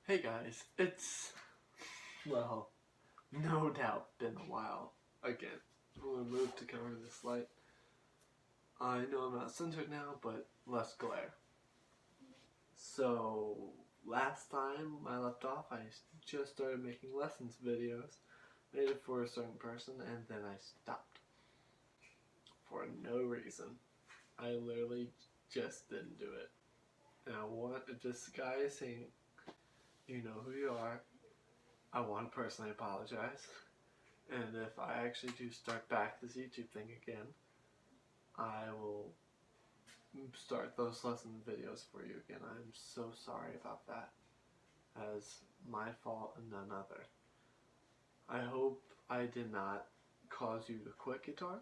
Hey guys, it's, well, no doubt been a while again. I'm gonna move to cover this light. I know I'm not centered now, but less glare. So, last time I left off, I just started making lessons videos. Made it for a certain person, and then I stopped. For no reason. I literally just didn't do it. And I want, if this guy is saying, you know who you are, I want to personally apologize. And if I actually do start back this YouTube thing again, I will start those lesson videos for you again. I'm so sorry about that. As my fault and none other. I hope I did not cause you to quit guitar,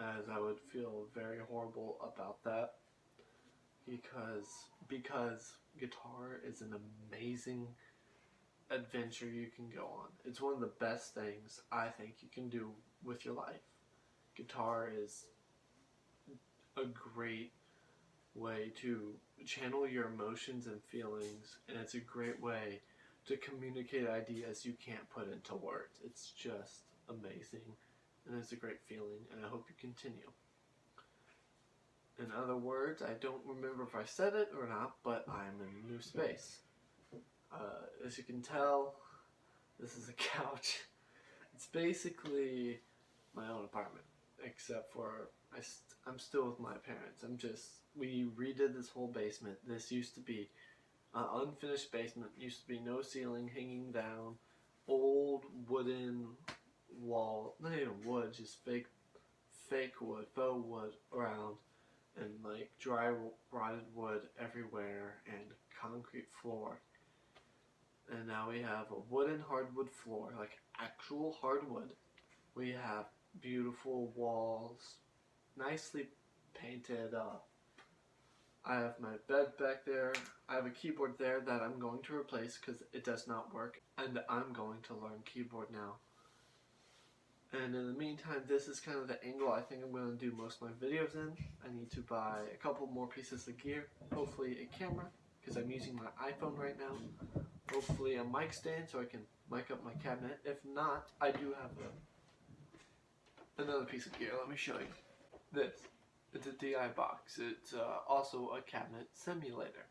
as I would feel very horrible about that. Because guitar is an amazing adventure you can go on. It's one of the best things I think you can do with your life. Guitar is a great way to channel your emotions and feelings, and it's a great way to communicate ideas you can't put into words. It's just amazing, and it's a great feeling, and I hope you continue. In other words, I don't remember if I said it or not, but I'm in a new space. As you can tell, this is a couch. It's basically my own apartment, except for I'm still with my parents. We redid this whole basement. This used to be an unfinished basement. Used to be no ceiling, hanging down, old wooden wall, not even wood, just fake wood, faux wood around, and like dry rotted wood everywhere, and concrete floor. And now we have a wooden hardwood floor, like actual hardwood. We have beautiful walls, nicely painted up. I have my bed back there. I have a keyboard there that I'm going to replace because it does not work, and I'm going to learn keyboard now. And in the meantime, this is kind of the angle I think I'm going to do most of my videos in. I need to buy a couple more pieces of gear, hopefully a camera, because I'm using my iPhone right now. Hopefully a mic stand so I can mic up my cabinet. If not, I do have another piece of gear. Let me show you. This. It's a DI box. It's also a cabinet simulator.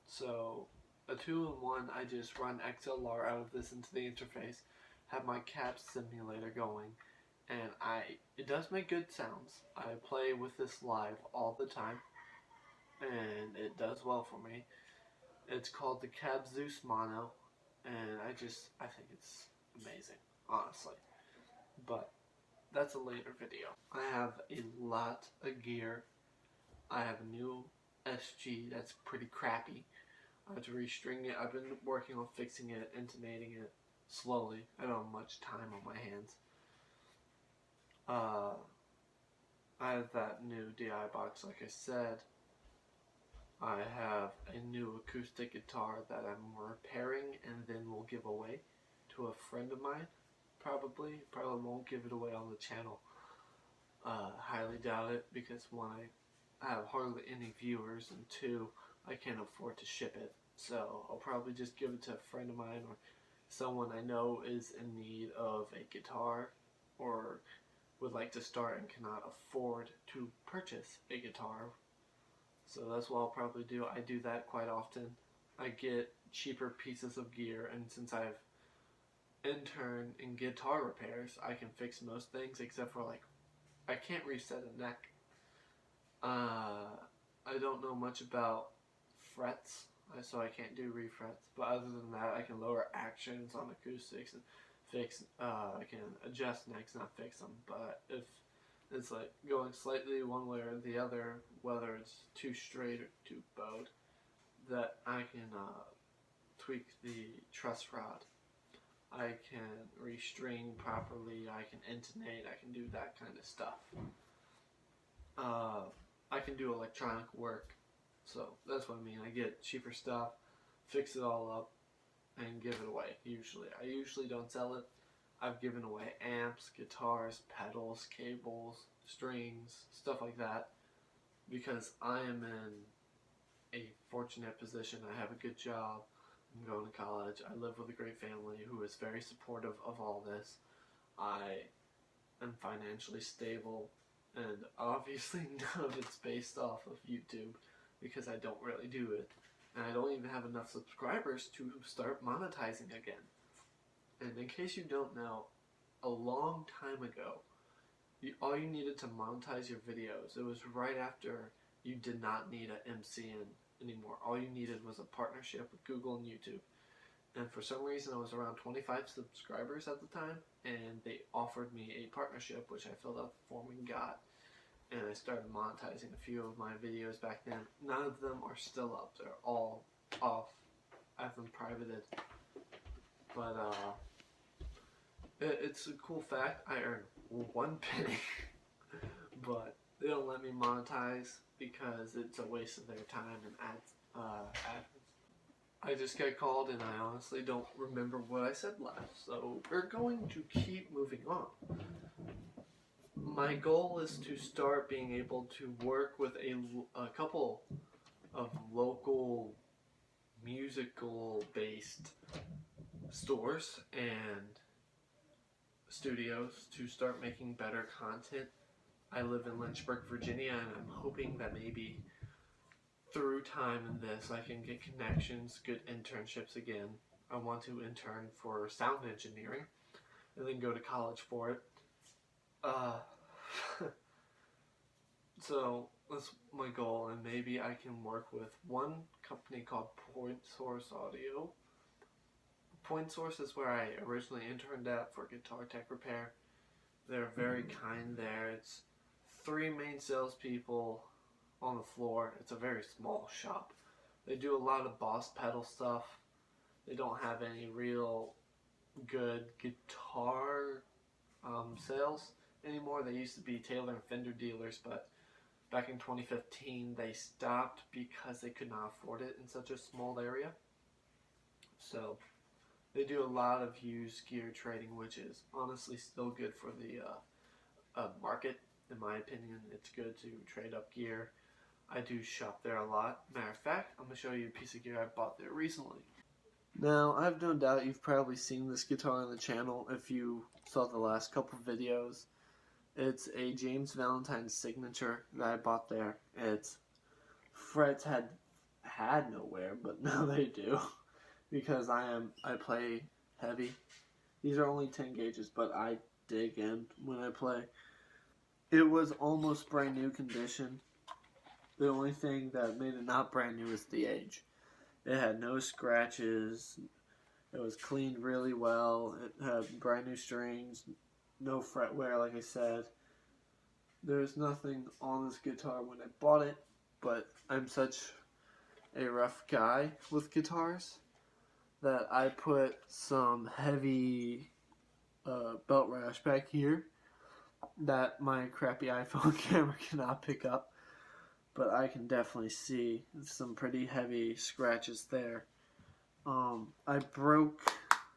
So a 2-in-1, I just run XLR out of this into the interface, have my cab simulator going, and it does make good sounds. I play with this live all the time, and it does well for me. It's called the Cab Zeus Mono, and I think it's amazing, honestly. But that's a later video. I have a lot of gear. I have a new SG that's pretty crappy. I have to restring it. I've been working on fixing it, intonating it slowly. I don't have much time on my hands. I have that new DI box, like I said. I have a new acoustic guitar that I'm repairing and then will give away to a friend of mine. Probably won't give it away on the channel. Highly doubt it, because one, I have hardly any viewers, and two, I can't afford to ship it. So I'll probably just give it to a friend of mine or someone I know is in need of a guitar or would like to start and cannot afford to purchase a guitar. So that's what I'll probably do. I do that quite often. I get cheaper pieces of gear, and since I've interned in guitar repairs, I can fix most things except for, like, I can't reset a neck. I don't know much about frets, so I can't do refrets. But other than that, I can lower actions on acoustics and fix. I can adjust necks, not fix them. But if it's like going slightly one way or the other, whether it's too straight or too bowed, that I can tweak the truss rod. I can restring properly, I can intonate, I can do that kind of stuff. I can do electronic work, so that's what I mean. I get cheaper stuff, fix it all up, and give it away, usually. I usually don't sell it. I've given away amps, guitars, pedals, cables, strings, stuff like that, because I am in a fortunate position. I have a good job. I'm going to college. I live with a great family who is very supportive of all this. I am financially stable, and obviously none of it's based off of YouTube because I don't really do it. And I don't even have enough subscribers to start monetizing again. And in case you don't know, a long time ago, all you needed to monetize your videos, it was right after you did not need an MCN anymore. All you needed was a partnership with Google and YouTube. And for some reason I was around 25 subscribers at the time, and they offered me a partnership, which I filled out the form and got. And I started monetizing a few of my videos back then. None of them are still up. They're all off. I have them privated. But it's a cool fact. I earned 1 penny. But they don't let me monetize because it's a waste of their time and ads. I just got called and I honestly don't remember what I said last. So we're going to keep moving on. My goal is to start being able to work with a couple of local musical based stores and studios to start making better content. I live in Lynchburg, Virginia, and I'm hoping that maybe through time in this I can get connections, good internships again. I want to intern for sound engineering and then go to college for it. So that's my goal, and maybe I can work with one company called Point Source Audio. Point Source is where I originally interned at for guitar tech repair. They're very kind there. It's 3 main salespeople on the floor. It's a very small shop. They do a lot of Boss pedal stuff. They don't have any real good guitar sales anymore. They used to be Taylor and Fender dealers, but back in 2015 they stopped because they could not afford it in such a small area. So they do a lot of used gear trading, which is honestly still good for the market. In my opinion, it's good to trade up gear. I do shop there a lot. Matter of fact, I'm going to show you a piece of gear I bought there recently. Now, I have no doubt you've probably seen this guitar on the channel if you saw the last couple videos. It's a James Valentine signature that I bought there. Its frets had nowhere, but now they do. Because I play heavy. These are only 10 gauges, but I dig in when I play. It was almost brand new condition. The only thing that made it not brand new is the age. It had no scratches. It was cleaned really well. It had brand new strings, no fret wear, like I said. There's nothing on this guitar when I bought it, but I'm such a rough guy with guitars that I put some heavy belt rash back here that my crappy iPhone camera cannot pick up, but I can definitely see some pretty heavy scratches there. I broke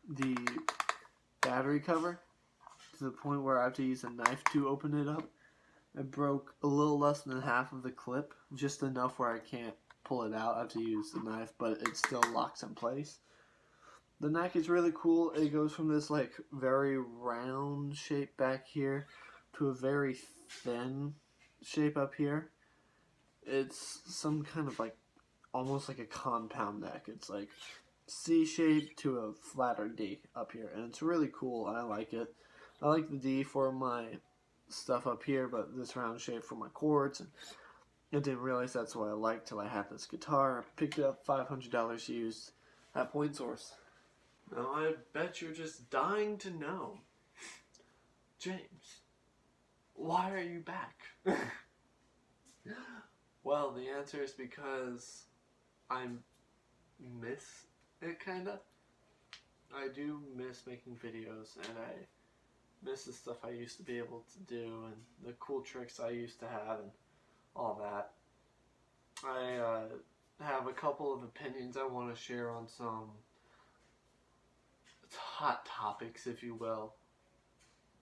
the battery cover to the point where I have to use a knife to open it up. I broke a little less than half of the clip, just enough where I can't pull it out. I have to use the knife, but it still locks in place. The neck is really cool. It goes from this like very round shape back here to a very thin shape up here. It's some kind of like almost like a compound neck. It's like C shape to a flatter D up here, and it's really cool. I like it. I like the D for my stuff up here, but this round shape for my chords. And I didn't realize that's what I liked till I had this guitar. I picked it up $500 used at Point Source. Now I bet you're just dying to know, James, why are you back? Well, the answer is because I miss it, kinda. I do miss making videos, and I miss the stuff I used to be able to do, and the cool tricks I used to have, and all that. I have a couple of opinions I want to share on some hot topics, if you will,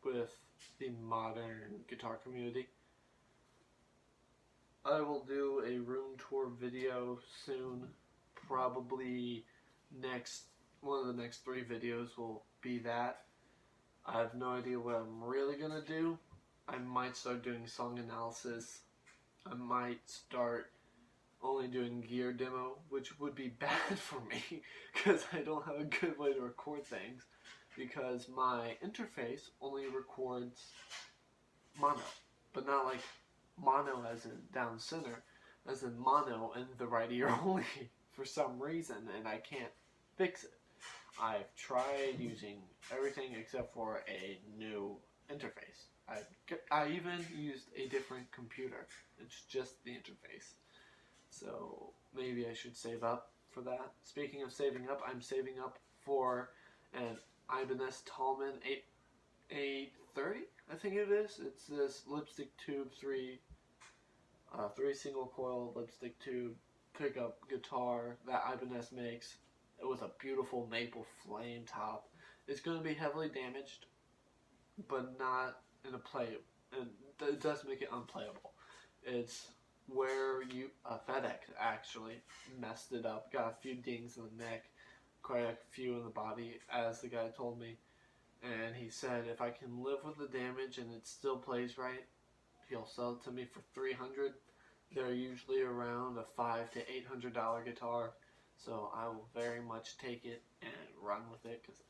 with the modern guitar community. I will do a room tour video soon, probably next one of the next 3 videos will be that. I have no idea what I'm really gonna do. I might start doing song analysis. I might start only doing gear demo, which would be bad for me because I don't have a good way to record things, because my interface only records mono, but not like mono as in down center, as in mono in the right ear only for some reason, and I can't fix it. I've tried using everything except for a new interface. I even used a different computer. It's just the interface. So maybe I should save up for that. Speaking of saving up, I'm saving up for an Ibanez Tallman 830, I think it is. It's this lipstick tube 3 single coil lipstick tube pickup guitar that Ibanez makes with a beautiful maple flame top. It's going to be heavily damaged, but not in a play. It does make it unplayable. It's where FedEx actually messed it up. Got a few dings in the neck, quite a few in the body, as the guy told me. And he said if I can live with the damage and it still plays right, he'll sell it to me for $300. They're usually around a $500 to $800 guitar, so I will very much take it and run with it, because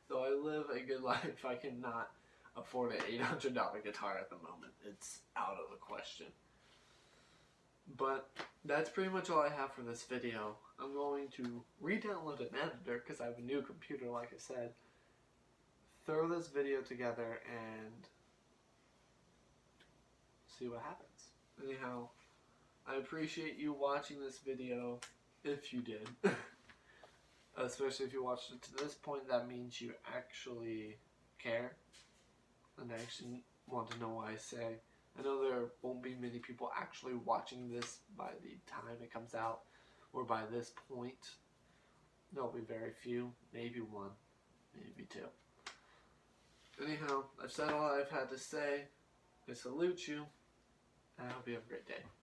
though I live a good life, I cannot afford an $800 guitar at the moment. It's out of the question. But that's pretty much all I have for this video. I'm going to re-download an editor because I have a new computer, like I said. Throw this video together and see what happens. Anyhow, I appreciate you watching this video, if you did. Especially if you watched it to this point, that means you actually care and actually want to know what I say. I know there won't be many people actually watching this by the time it comes out, or by this point. There'll be very few, maybe 1, maybe 2. Anyhow, I've said all I've had to say. I salute you, and I hope you have a great day.